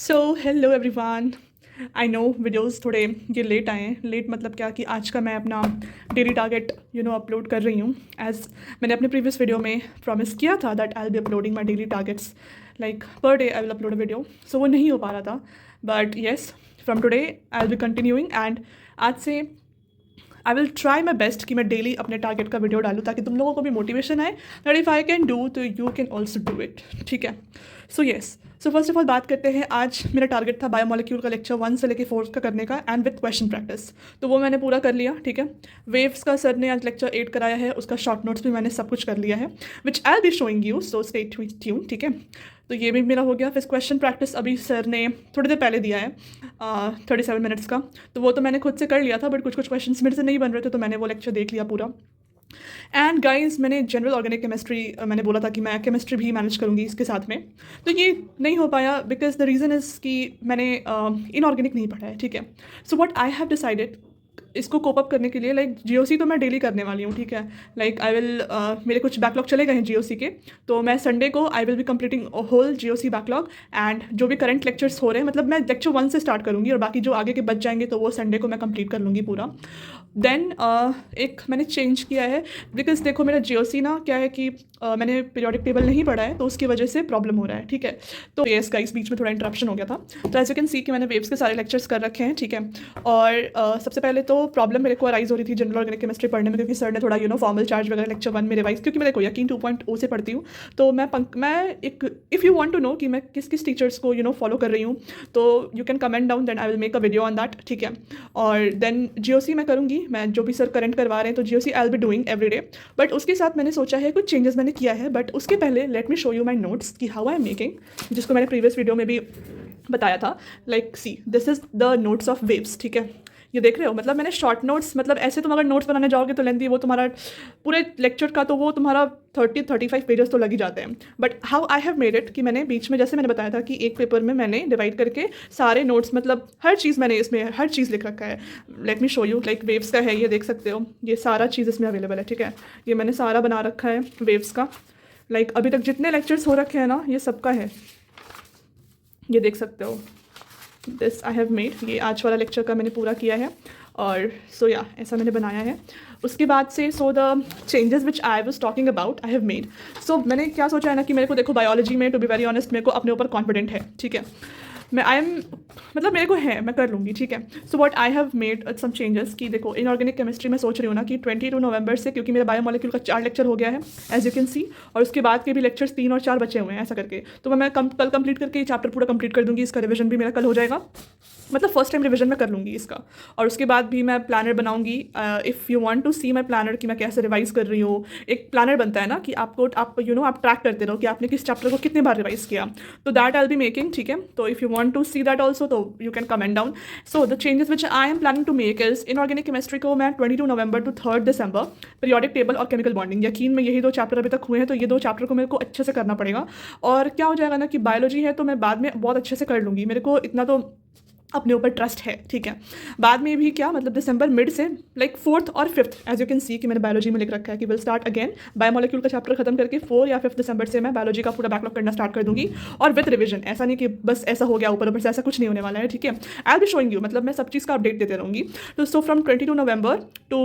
So hello everyone. I know videos थोड़े ये late आए हैं। लेट मतलब क्या कि आज का मैं अपना डेली टारगेट अपलोड कर रही हूँ। एज मैंने अपने प्रीवियस वीडियो में प्रॉमिस किया था that I will be uploading my daily targets like per day I will upload a video. So वो नहीं हो पा रहा था, but yes, from today I will be continuing and आज से I will try my best कि मैं डेली अपने टारगेट का वीडियो डालूँ ताकि तुम लोगों को भी मोटिवेशन आए that if I can do तो you can also do it. ठीक है, so yes. So first of all बात करते हैं। आज मेरा टारगेट था बायोमोलिक्यूल का लेक्चर 1 से लेकर 4 का करने का एंड विद क्वेश्चन प्रैक्टिस, तो वो मैंने पूरा कर लिया। ठीक है, वेव्स का सर ने आज लेक्चर 8 कराया है, उसका शॉर्ट नोट्स भी मैंने सब कुछ कर लिया है which I be showing you, so stay tuned. ठीक है, तो ये भी मेरा हो गया। फिर क्वेश्चन प्रैक्टिस अभी सर ने थोड़ी देर पहले दिया है 37 मिनट्स का, तो वो तो मैंने खुद से कर लिया था, बट कुछ कुछ क्वेश्चन मेरे से नहीं बन रहे थे तो मैंने वो लेक्चर देख लिया पूरा। एंड गाइज, मैंने जनरल ऑर्गेनिक केमिस्ट्री मैंने बोला था कि मैं केमिस्ट्री भी मैनेज करूँगी इसके साथ में, तो ये नहीं हो पाया बिकॉज द रीज़न इज़ कि मैंने इनऑर्गेनिक नहीं पढ़ा है। ठीक है, so what I have decided इसको कोप अप करने के लिए, लाइक जीओसी तो मैं डेली करने वाली हूँ। ठीक है, लाइक आई विल मेरे कुछ बैकलॉग चले गए हैं जीओसी के, तो मैं संडे को I will be completing whole GOC backlog and जो भी करंट लेक्चर्स हो रहे हैं, मतलब मैं लेक्चर 1 से स्टार्ट करूँगी और बाकी जो आगे के बच जाएंगे तो वो संडे को मैं कंप्लीट कर लूँगी पूरा। देन एक मैंने चेंज किया है बिकॉज देखो मेरा जीओसी ना क्या है कि मैंने पीरियोडिक टेबल नहीं पढ़ा है तो उसकी वजह से प्रॉब्लम हो रहा है। ठीक है, तो येस गाइस, बीच में थोड़ा इंटरप्शन हो गया था। तो एज यू कैन सी कि मैंने वेव्स के सारे लेक्चर्स कर रखे हैं। ठीक है, और सबसे पहले तो प्रॉब्लम मेरे को अराइज हो रही थी जनरल ऑर्गेनिक केमिस्ट्री पढ़ने में, क्योंकि सर ने थोड़ा फॉर्मल चार्ज वगैरह लेक्चर 1 में रिवाइज, क्योंकि मैं देखो यकीन 2.0 से पढ़ती हूँ, तो मैं एक if you want to know कि मैं किस किस टीचर्स को फॉलो कर रही हूँ, तो you can comment down, then I will make a video on that. ठीक है, और देन जीओसी मैं करूँगी, मैं जो भी सर करंट करवा रहे हैं तो GOC I will be doing every day, but उसके साथ मैंने सोचा है कुछ चेंजेस मैंने किया है। बट उसके पहले let me show you my notes कि हाउ आई एम मेकिंग, जिसको मैंने प्रीवियस वीडियो में भी बताया था। Like see, this is the notes of waves. ठीक है, ये देख रहे हो, मतलब मैंने शॉर्ट नोट्स, मतलब ऐसे तुम अगर नोट्स बनाने जाओगे तो लेंथी, वो तुम्हारा पूरे लेक्चर का तो वो तुम्हारा 30-35 पेजेस तो लग ही जाते हैं। But how I have made it कि मैंने बीच में, जैसे मैंने बताया था कि एक पेपर में मैंने डिवाइड करके सारे नोट्स, मतलब हर चीज़ मैंने इसमें हर चीज़ लिख रखा है। Late me show you, like waves का है, ये देख सकते हो, ये सारा चीज़ इसमें अवेलेबल है। ठीक है, ये मैंने सारा बना रखा है वेव्स का, लाइक अभी तक जितने लेक्चर्स हो रखे हैं ना ये सबका है, ये देख सकते हो। दिस आई हैव मेड, ये आज वाला लेक्चर का मैंने पूरा किया है। और सो या ऐसा मैंने बनाया है। उसके बाद से so the changes which I was talking about I have made. So मैंने क्या सोचा है ना कि मेरे को देखो बायोलॉजी में, टू बी वेरी ऑनेस्ट, मेरे को अपने ऊपर कॉन्फिडेंट है। ठीक है, मैं आई एम, मतलब मेरे को है, मैं कर लूँगी। ठीक है, so what I have made some changes कि देखो इनऑर्गेनिक केमिस्ट्री में सोच रही हूँ ना कि 22 नवंबर से, क्योंकि मेरा बायोमोलिक्यूल का 4 लेक्चर हो गया है एज यू कैन सी, और उसके बाद के भी लेक्चर्स 3 और 4 बचे हुए हैं ऐसा करके, तो मैं कल कंप्लीट करके ये चैप्टर पूरा कंप्लीट कर दूँगी। इसका रिविजन भी मेरा कल हो जाएगा, मतलब फर्स्ट टाइम रिविजन में कर लूँगी इसका। और उसके बाद भी मैं प्लानर बनाऊँगी। If you want to see my planner कि मैं कैसे रिवाइज कर रही हूँ, एक प्लानर बनता है ना कि आपको आप ट्रैक करते रहो कि आपने किस चैप्टर को कितने बार रिवाइज किया, तो that I will be making. ठीक है, तो if you want to see that also तो you can comment down. So the changes which I am planning to make is inorganic chemistry को मैं 22 November to 3 December periodic table और chemical bonding, यकीन में यही 2 चैप्टर अभी तक हुए हैं, तो ये 2 चैप्टर को मेरे को अच्छे से करना पड़ेगा। और क्या हो जाएगा ना कि बायोलॉजी है तो मैं बाद में बहुत अच्छे से कर लूँगी, मेरे को इतना तो अपने ऊपर ट्रस्ट है। ठीक है, बाद में भी क्या, मतलब दिसंबर मिड से लाइक 4th और 5th, as you can see कि मैंने बायोलॉजी में लिख रखा है कि विल स्टार्ट अगेन बायोमोलिक्यूल का चैप्टर खत्म करके 4 या 5 दिसंबर से मैं बायोलॉजी का पूरा बैकलॉग करना स्टार्ट कर दूंगी, और विद रिविजन। ऐसा नहीं कि बस ऐसा हो गया ऊपर ऊपर से, ऐसा कुछ नहीं होने वाला है। ठीक है, I will be showing you, मतलब मैं सब चीज़ का अपडेट देते रहूँगी। तो so from 22 November to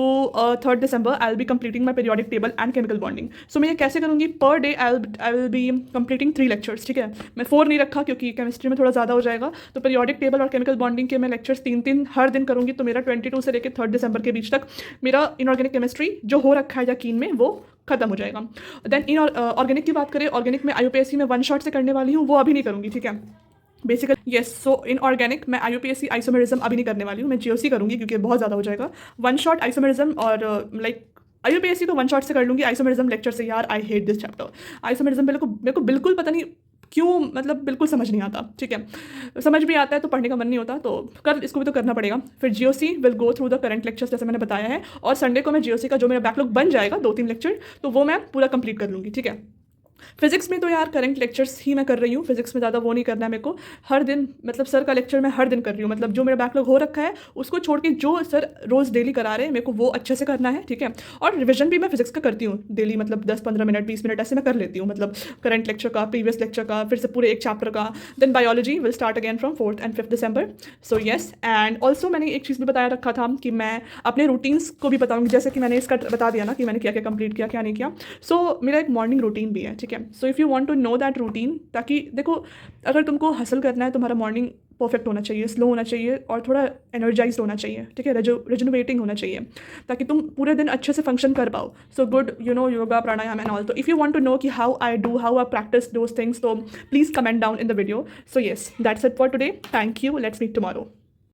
3 December I will be completing my periodic table and chemical bonding. So मैं ये कैसे करूँगी, per day I will be completing 3 lectures. ठीक है, मैं 4 नहीं रखा क्योंकि केमिस्ट्री में थोड़ा ज़्यादा हो जाएगा, तो पीरियोडिक टेबल और केमिकल बॉन्डिंग के मैं लेक्चर्स 3 हर दिन करूँगी। तो मेरा 22 से लेकर 3 दिसंबर के बीच तक मेरा इनऑर्गेनिक केमिस्ट्री जो हो रखा है यकीन में वो खत्म हो जाएगा। देन इन ऑर्गेनिक की बात करें, ऑर्गेनिक में IUPAC में 1 शॉट से करने वाली हूँ, वो अभी नहीं करूँगी। ठीक है, basically yes, so in organic मैं IUPAC आइसोमेरिज्म अभी नहीं करने वाली हूँ, मैं GOC करूँगी क्योंकि बहुत ज़्यादा हो जाएगा। 1 शॉट आइसोमेरिज्म और लाइक IUPAC तो 1 शॉट से कर लूँगी, आइसोमेरिज्म लेक्चर से यार I hate this chapter. Isomerism मेरे को बिल्कुल पता नहीं क्यों, मतलब बिल्कुल समझ नहीं आता। ठीक है, समझ भी आता है तो पढ़ने का मन नहीं होता, तो इसको भी तो करना पड़ेगा। फिर GOC will go through the current lectures जैसे मैंने बताया है, और संडे को मैं GOC का जो मेरा बैकलॉग बन जाएगा 2-3 लेक्चर, तो वो मैं पूरा कंप्लीट कर लूँगी। ठीक है, फिज़िक्स में तो यार करंट लेक्चर्स ही मैं कर रही हूँ, फिज़िक्स में ज़्यादा वो नहीं करना है मेरे को। हर दिन मतलब सर का लेक्चर मैं हर दिन कर रही हूँ, मतलब जो मेरा बैकलॉग हो रखा है उसको छोड़ के जो सर रोज़ डेली करा रहे हैं मेरे को वो अच्छे से करना है, ठीक है। और रिविजन भी मैं फिज़िक्स का करती हूँ डेली, मतलब 10-15 मिनट 20 मिनट ऐसे मैं कर लेती हूँ, मतलब करंट लेक्चर का, प्रीवियस लेक्चर का, फिर से पूरे एक चैप्टर का। Then biology will start again from 4th and 5th December. So yes, and also मैंने एक चीज़ भी बताया रखा था कि मैं अपने रूटीन्स को भी बताऊँगी, जैसे कि मैंने इसका बता दिया ना कि मैंने क्या क्या कंप्लीट किया, क्या नहीं किया। सो मेरा एक मॉर्निंग रूटीन भी है, ठीक है। So if you want to know that routine, ताकि देखो अगर तुमको हासिल करना है, तुम्हारा मॉर्निंग परफेक्ट होना चाहिए, स्लो होना चाहिए और थोड़ा एनर्जाइज होना चाहिए, ठीक है, रेजुनवेटिंग होना चाहिए, ताकि तुम पूरे दिन अच्छे से फंक्शन कर पाओ। So good, you know, yoga, pranayama and all. तो if you want to know कि how I practice those things, तो please comment down in the video. So yes, that's it for today. Thank you, let's meet tomorrow.